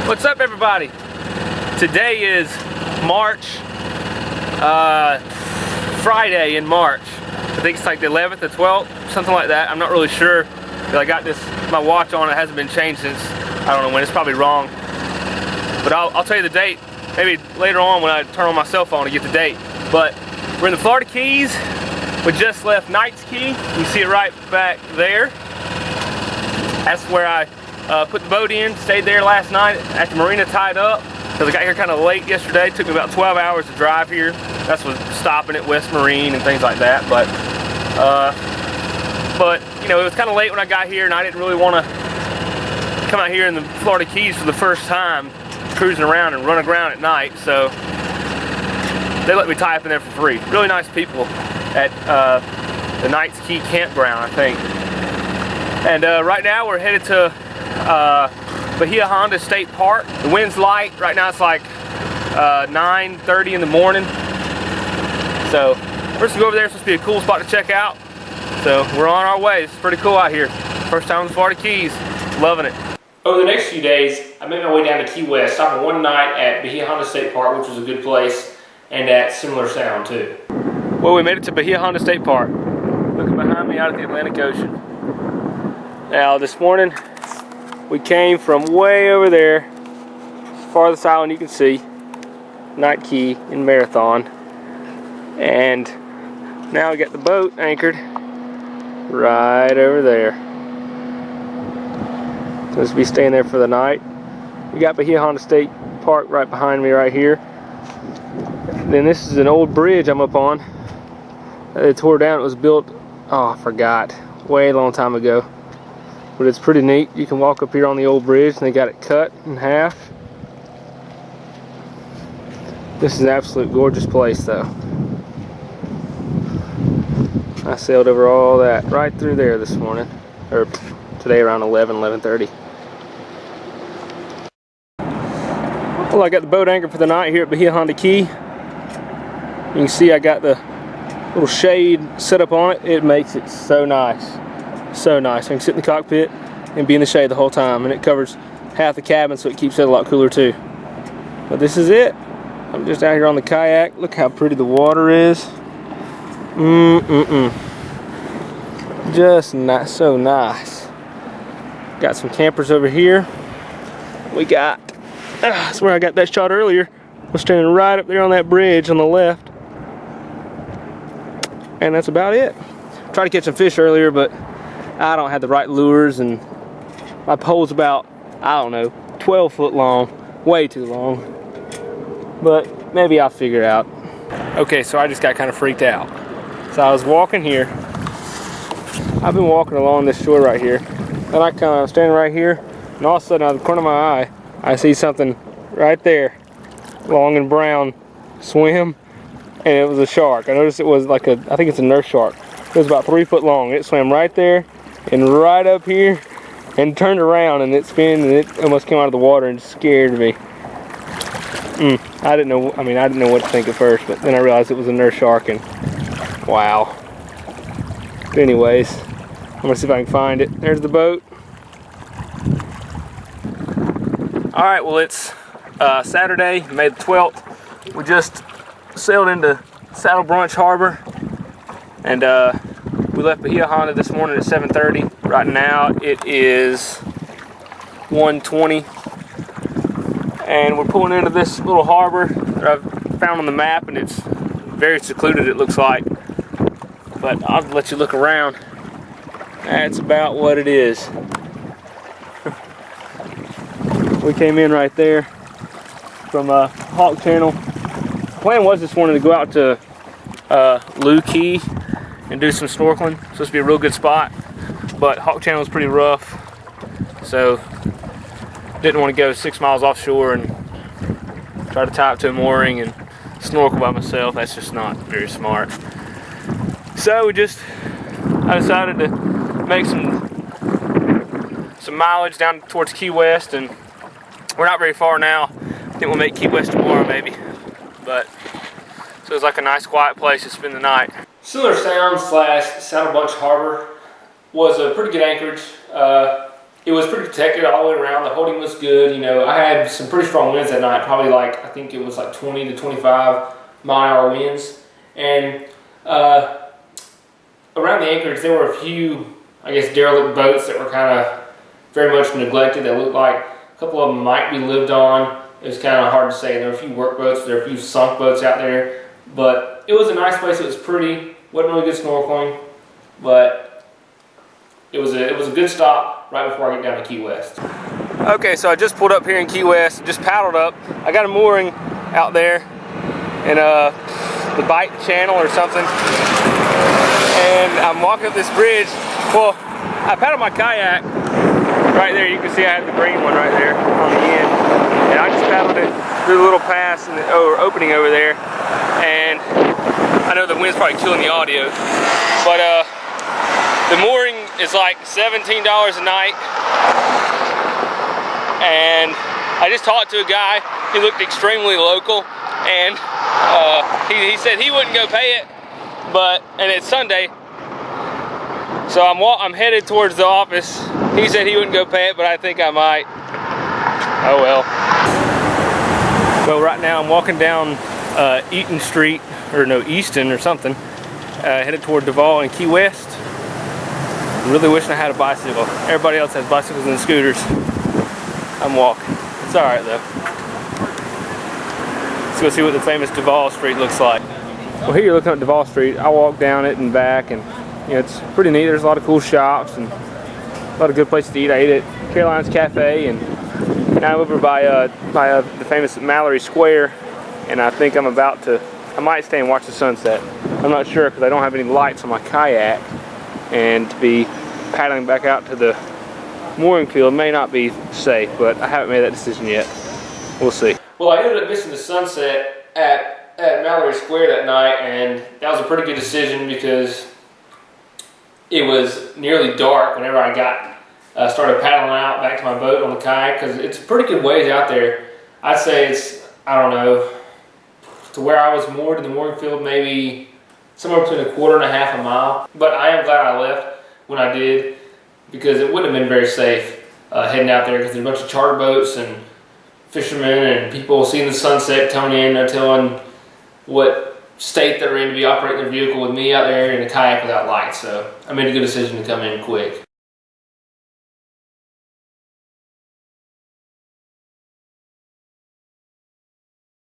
What's up, everybody? Today is Friday in March. I think it's like the 11th or 12th, something like that. I'm not really sure. I got my watch on. It hasn't been changed since, I don't know when. It's probably wrong. But I'll tell you the date maybe later on when I turn on my cell phone to get the date. But we're in the Florida Keys. We just left Knight's Key. You can see it right back there. That's where I put the boat in, stayed there last night at the marina tied up because I got here kind of late yesterday. It took me about 12 hours to drive here. That's what stopping at West Marine and things like that. But you know, it was kind of late when I got here, and I didn't really want to come out here in the Florida Keys for the first time, cruising around and run aground at night. So they let me tie up in there for free. Really nice people at the Knight's Key campground, I think. And right now we're headed to Bahia Honda State Park. The wind's light. Right now it's like 9:30 in the morning. So we're just gonna go over there. It's supposed to be a cool spot to check out. So we're on our way. It's pretty cool out here. First time in the Florida Keys. Loving it. Over the next few days, I made my way down to Key West, stopping one night at Bahia Honda State Park, which was a good place, and at Similar Sound too. Well, we made it to Bahia Honda State Park. Looking behind me out at the Atlantic Ocean. Now this morning we came from way over there, farthest island you can see, Night Key in Marathon, and now we got the boat anchored right over there. Supposed to be staying there for the night. We got Bahia Honda State Park right behind me right here. Then this is an old bridge I'm up on. They tore down. It was built, oh I forgot, way a long time ago. But it's pretty neat. You can walk up here on the old bridge and they got it cut in half. This is an absolute gorgeous place though. I sailed over all that right through there this morning, or today around 11:30. Well, I got the boat anchored for the night here at Bahia Honda Key. You can see I got the little shade set up on it. It makes it so nice. So nice. I can sit in the cockpit and be in the shade the whole time, and it covers half the cabin, so it keeps it a lot cooler too. But this is it. I'm just out here on the kayak. Look how pretty the water is. Just not so nice. Got some campers over here. We got, that's where I got that shot earlier. I was standing right up there on that bridge on the left. And that's about it. Tried to catch some fish earlier, but I don't have the right lures, and my pole's about, I don't know, 12 foot long. Way too long. But maybe I'll figure it out. Okay, so I just got kind of freaked out. So I was walking here. I've been walking along this shore right here, and I kind of standing right here, and all of a sudden out of the corner of my eye, I see something right there, long and brown, swim, and it was a shark. I noticed it was like I think it's a nurse shark. It was about 3 foot long. It swam right there and right up here and turned around, and it spun, and it almost came out of the water and scared me. I didn't know, I didn't know what to think at first, but then I realized it was a nurse shark, and wow. But anyways, I'm gonna see if I can find it. There's the boat. All right, well, it's Saturday, May the 12th. We just sailed into Saddle Branch Harbor, and we left Bahia Honda this morning at 7:30. Right now it is 1:20, and we're pulling into this little harbor that I've found on the map, and it's very secluded, it looks like, but I'll let you look around. That's about what it is. We came in right there from Hawk Channel. The plan was this morning to go out to Lou Key and do some snorkeling. It's supposed to be a real good spot, but Hawk Channel was pretty rough, so didn't want to go 6 miles offshore and try to tie up to a mooring and snorkel by myself. That's just not very smart. So I decided to make some mileage down towards Key West, and we're not very far now. I think we'll make Key West tomorrow maybe, but so it's like a nice quiet place to spend the night. Similar Sound / Saddle Bunch Harbor was a pretty good anchorage. it was pretty protected all the way around. The holding was good. You know, I had some pretty strong winds that night, probably like, I think it was like 20 to 25 mile-an-hour winds. And around the anchorage, there were a few, I guess, derelict boats that were kind of very much neglected. That looked like a couple of them might be lived on. It was kind of hard to say. There were a few work boats, there were a few sunk boats out there. But it was a nice place. It was pretty. Wasn't really good snorkeling, but it was a good stop right before I get down to Key West. Okay, so I just pulled up here in Key West, just paddled up. I got a mooring out there in the Bight Channel or something, and I'm walking up this bridge. Well, I paddled my kayak right there. You can see I have the green one right there on the end, and I just paddled it through the little pass and opening over there. And I know the wind's probably killing the audio, but the mooring is like $17 a night, and I just talked to a guy. He looked extremely local, and he said he wouldn't go pay it, and it's Sunday, so I'm headed towards the office. He said he wouldn't go pay it, but I think I might. Oh well. Well, right now I'm walking down Eaton Street, or no, Easton or something, headed toward Duval and Key West. Really wishing I had a bicycle. Everybody else has bicycles and scooters. I'm walking. It's alright though. Let's go see what the famous Duval Street looks like. Well, here you're looking at Duval Street. I walked down it and back, and you know, it's pretty neat. There's a lot of cool shops and a lot of good places to eat. I ate at Caroline's Cafe, and now I'm over by the famous Mallory Square, and I think I might stay and watch the sunset. I'm not sure because I don't have any lights on my kayak, and to be paddling back out to the mooring field may not be safe, but I haven't made that decision yet. We'll see. Well, I ended up missing the sunset at Mallory Square that night, and that was a pretty good decision because it was nearly dark whenever I started paddling out back to my boat on the kayak, because it's a pretty good ways out there. I'd say it's, I don't know, to where I was moored in the mooring field, maybe somewhere between a quarter and a half a mile. But I am glad I left when I did, because it wouldn't have been very safe heading out there, because there's a bunch of charter boats and fishermen and people seeing the sunset coming in. They're telling what state they're in to be operating their vehicle with me out there in a kayak without lights. So I made a good decision to come in quick.